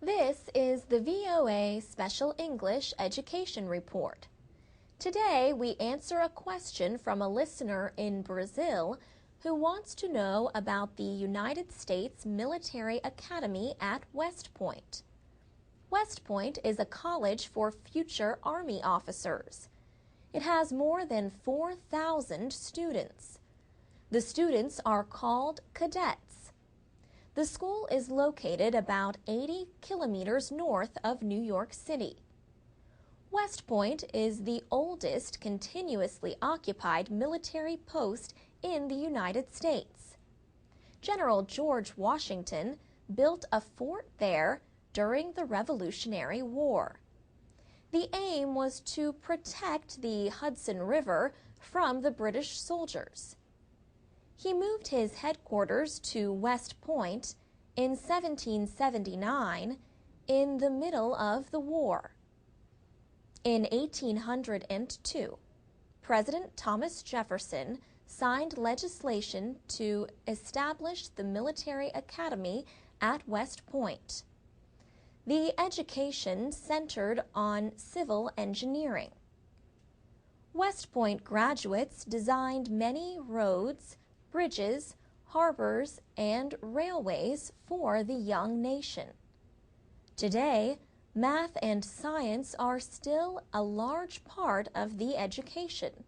This is the VOA Special English Education Report. Today we answer a question from a listener in Brazil who wants to know about the United States Military Academy at West Point. West Point is a college for future Army officers. It has more than 4,000 students. The students are called cadets. The school is located about 80 kilometers north of New York City. West Point is the oldest continuously occupied military post in the United States. General George Washington built a fort there during the Revolutionary War. The aim was to protect the Hudson River from the British soldiers. He moved his headquarters to West Point in 1779 in the middle of the war. In 1802, President Thomas Jefferson signed legislation to establish the Military Academy at West Point. The education centered on civil engineering. West Point graduates designed many roads, bridges, harbors, and railways for the young nation. Today, math and science are still a large part of the education,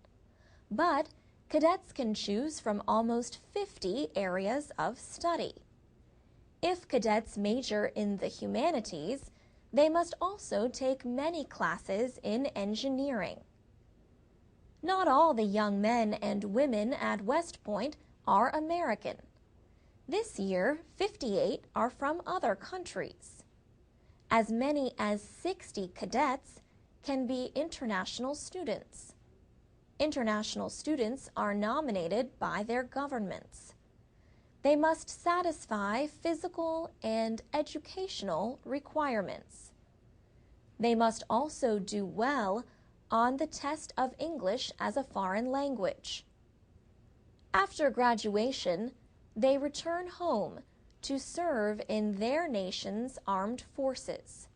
but cadets can choose from almost 50 areas of study. If cadets major in the humanities, they must also take many classes in engineering. Not all the young men and women at West Point are American. This year, 58 are from other countries. As many as 60 cadets can be international students. International students are nominated by their governments. They must satisfy physical and educational requirements. They must also do well on the test of English as a foreign language. After graduation, they return home to serve in their nation's armed forces.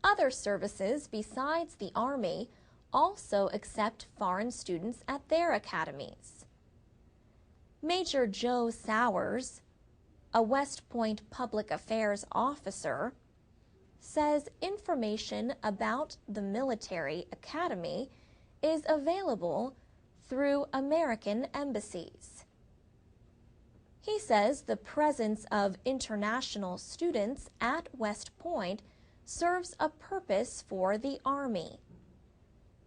Other services besides the Army also accept foreign students at their academies. Major Joe Sowers, a West Point public affairs officer, says information about the military academy is available through American embassies. He says the presence of international students at West Point serves a purpose for the Army.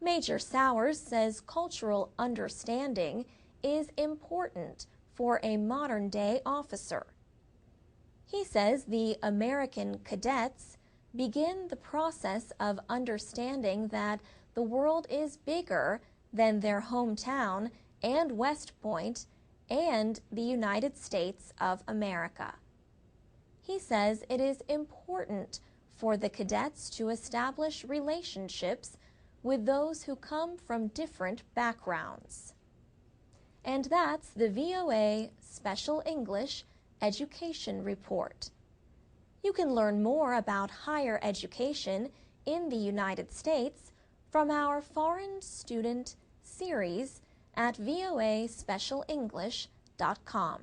Major Sowers says cultural understanding is important for a modern-day officer. He says the American cadets begin the process of understanding that the world is bigger than their hometown and West Point and the United States of America. He says it is important for the cadets to establish relationships with those who come from different backgrounds. And that's the VOA Special English Education Report. You can learn more about higher education in the United States from our Foreign Student series at voaspecialenglish.com.